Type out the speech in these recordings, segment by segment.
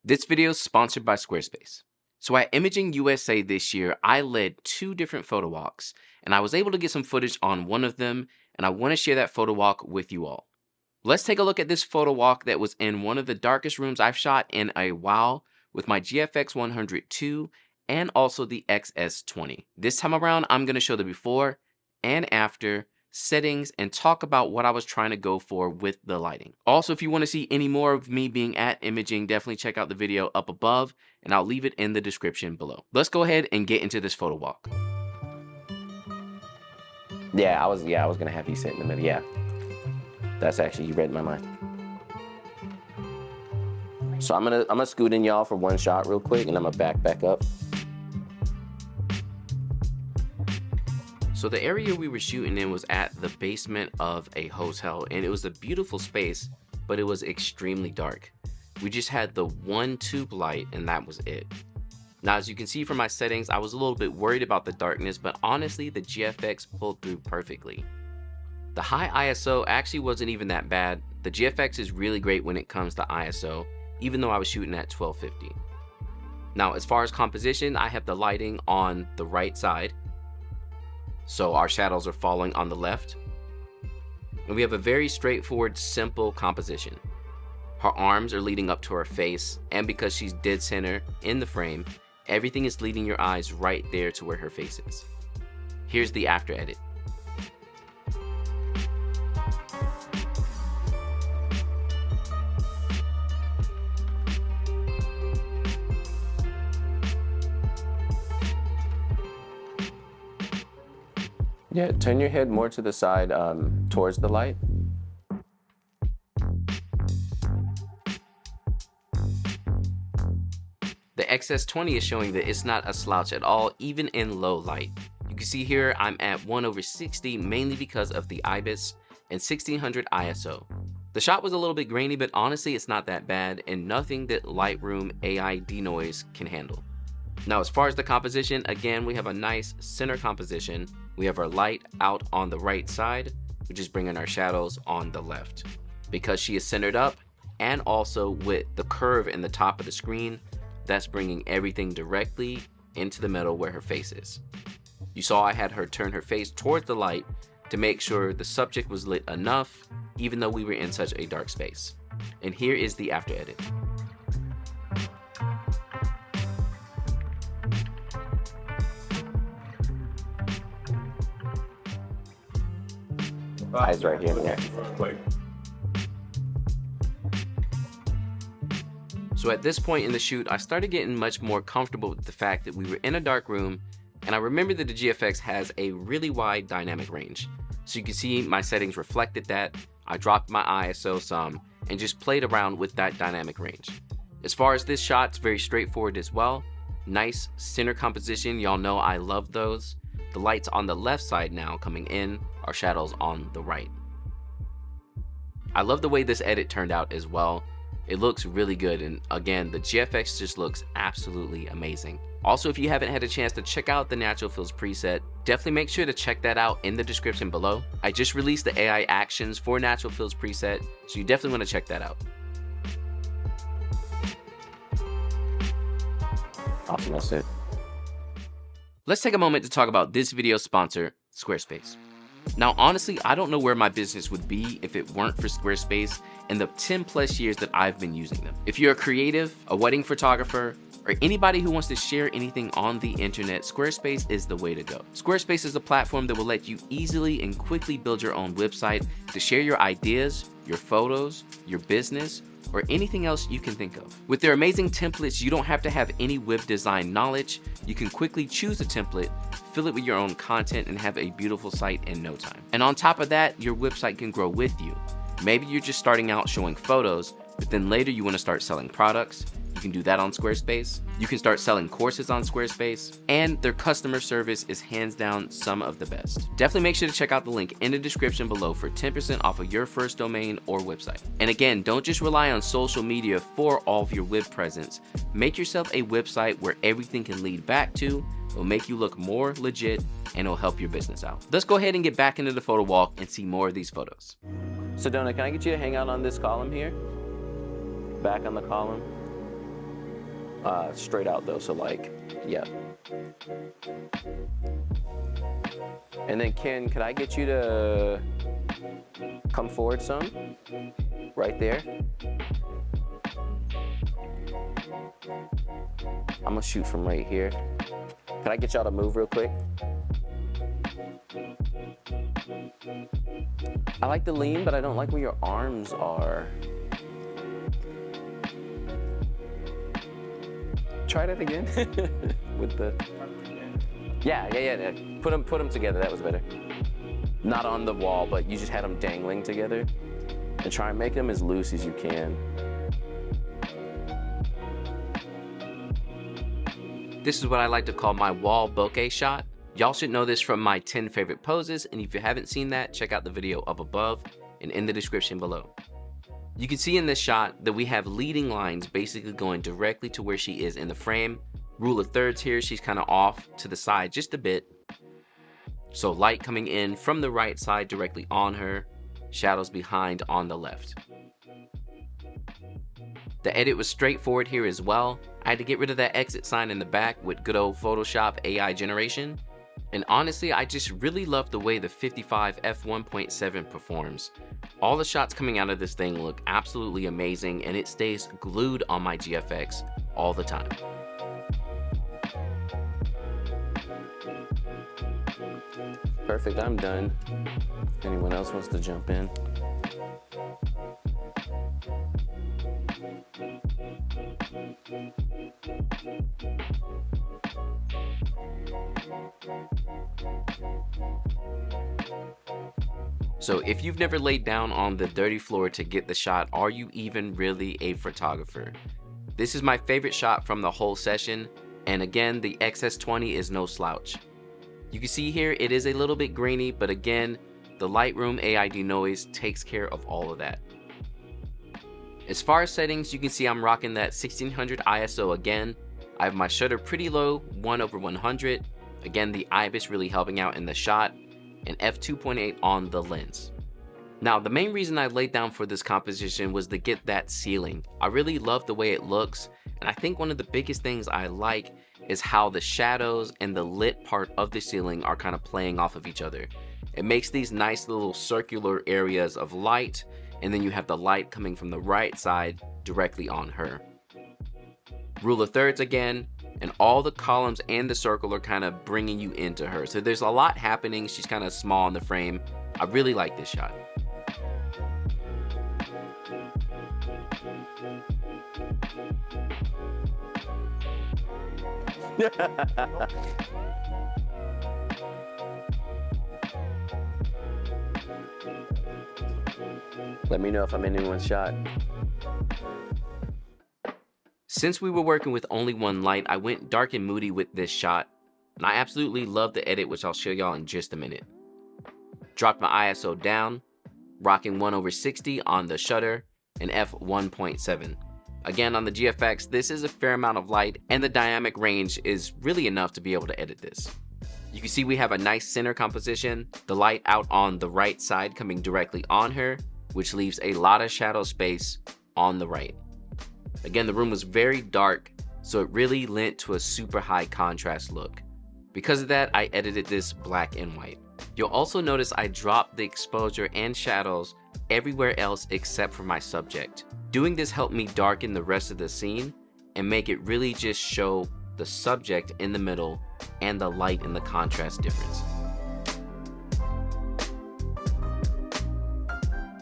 This video is sponsored by Squarespace. So at Imaging USA this year, I led 2 different photo walks, and I was able to get some footage on one of them, and I want to share that photo walk with you all. Let's take a look at this photo walk that was in one of the darkest rooms I've shot in a while with my GFX 102 and also the XS20. This time around, I'm going to show the before and after settings and talk about what I was trying to go for with the lighting. Also, if you want to see any more of me being at imaging, definitely check out the video up above and I'll leave it in the description below. Let's go ahead and get into this photo walk. I was gonna have you sit in the middle. Yeah, that's actually, you read my mind. So I'm gonna scoot in y'all for one shot real quick and I'm gonna back up. So the area we were shooting in was at the basement of a hotel, and it was a beautiful space, but it was extremely dark. We just had the one tube light and that was it. Now, as you can see from my settings, I was a little bit worried about the darkness, but honestly, the GFX pulled through perfectly. The high ISO actually wasn't even that bad. The GFX is really great when it comes to ISO, even though I was shooting at 1250. Now, as far as composition, I have the lighting on the right side, so our shadows are falling on the left. And we have a very straightforward, simple composition. Her arms are leading up to her face, and because she's dead center in the frame, everything is leading your eyes right there to where her face is. Here's the after edit. Yeah, turn your head more to the side towards the light. The XS20 is showing that it's not a slouch at all, even in low light. You can see here I'm at 1/60, mainly because of the IBIS and 1600 ISO. The shot was a little bit grainy, but honestly it's not that bad and nothing that Lightroom AI denoise can handle. Now, as far as the composition, again, we have a nice center composition. We have our light out on the right side, which is bringing our shadows on the left. Because she is centered up and also with the curve in the top of the screen, that's bringing everything directly into the middle where her face is. You saw I had her turn her face towards the light to make sure the subject was lit enough, even though we were in such a dark space. And here is the after edit. Eyes right here. Yeah. So at this point in the shoot, I started getting much more comfortable with the fact that we were in a dark room, and I remembered that the GFX has a really wide dynamic range. So you can see my settings reflected that. I dropped my ISO some and just played around with that dynamic range. As far as this shot, it's very straightforward as well. Nice center composition, y'all know I love those. The lights on the left side now coming in, our shadows on the right. I love the way this edit turned out as well. It looks really good, and again, the GFX just looks absolutely amazing. Also, if you haven't had a chance to check out the Natural Fills preset, definitely make sure to check that out in the description below. I just released the AI actions for Natural Fills preset, so you definitely want to check that out. Awesome, that's it. Let's take a moment to talk about this video's sponsor, Squarespace. Now, honestly, I don't know where my business would be if it weren't for Squarespace and the 10+ years that I've been using them. If you're a creative, a wedding photographer, or anybody who wants to share anything on the internet, Squarespace is the way to go. Squarespace is a platform that will let you easily and quickly build your own website to share your ideas, your photos, your business, or anything else you can think of. With their amazing templates, you don't have to have any web design knowledge. You can quickly choose a template, fill it with your own content, and have a beautiful site in no time. And on top of that, your website can grow with you. Maybe you're just starting out showing photos, but then later you want to start selling products. You can do that on Squarespace. You can start selling courses on Squarespace, and their customer service is hands down some of the best. Definitely make sure to check out the link in the description below for 10% off of your first domain or website. And again, don't just rely on social media for all of your web presence. Make yourself a website where everything can lead back to. It'll make you look more legit and it'll help your business out. Let's go ahead and get back into the photo walk and see more of these photos. So Donna, can I get you to hang out on this column here? Back on the column. straight out though, so like, yeah. And then Ken, could I get you to come forward some? Right there. I'm gonna shoot from right here. Can I get y'all to move real quick? I like the lean, but I don't like where your arms are. Try that again. With the... Yeah. Put them together, that was better. Not on the wall, but you just had them dangling together. And try and make them as loose as you can. This is what I like to call my wall bokeh shot. Y'all should know this from my 10 favorite poses, and if you haven't seen that, check out the video up above and in the description below. You can see in this shot that we have leading lines basically going directly to where she is in the frame. Rule of thirds here, she's kind of off to the side just a bit. So light coming in from the right side directly on her, shadows behind on the left. The edit was straightforward here as well. I had to get rid of that exit sign in the back with good old Photoshop AI generation. And honestly, I just really love the way the 55 f1.7 performs. All the shots coming out of this thing look absolutely amazing, and it stays glued on my GFX all the time. Perfect, I'm done. Anyone else wants to jump in? So if you've never laid down on the dirty floor to get the shot, are you even really a photographer? This is my favorite shot from the whole session, and again, the X-S20 is no slouch. You can see here it is a little bit grainy, but again, the Lightroom AI denoise takes care of all of that. As far as settings, you can see I'm rocking that 1600 ISO again. I have my shutter pretty low, 1/100. Again, the IBIS really helping out in the shot, and f2.8 on the lens. Now, the main reason I laid down for this composition was to get that ceiling. I really love the way it looks, and I think one of the biggest things I like is how the shadows and the lit part of the ceiling are kind of playing off of each other. It makes these nice little circular areas of light, and then you have the light coming from the right side directly on her. Rule of thirds again, and all the columns and the circle are kind of bringing you into her. So there's a lot happening. She's kind of small in the frame. I really like this shot. Let me know if I'm in anyone's shot. Since we were working with only one light, I went dark and moody with this shot, and I absolutely love the edit, which I'll show y'all in just a minute. Dropped my ISO down, rocking 1/60 on the shutter, and f1.7. Again, on the GFX, this is a fair amount of light, and the dynamic range is really enough to be able to edit this. You can see we have a nice center composition, the light out on the right side coming directly on her, which leaves a lot of shadow space on the right. Again, the room was very dark, so it really lent to a super high contrast look. Because of that, I edited this black and white. You'll also notice I dropped the exposure and shadows everywhere else except for my subject. Doing this helped me darken the rest of the scene and make it really just show the subject in the middle and the light and the contrast difference.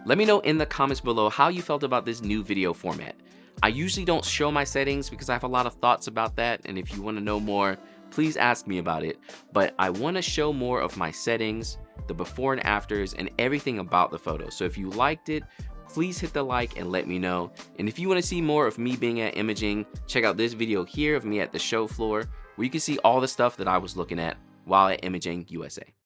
Let me know in the comments below how you felt about this new video format. I usually don't show my settings because I have a lot of thoughts about that, and if you want to know more, please ask me about it. But I want to show more of my settings, the before and afters, and everything about the photo. So if you liked it, please hit the like and let me know. And if you want to see more of me being at imaging, check out this video here of me at the show floor, where you can see all the stuff that I was looking at while at Imaging USA.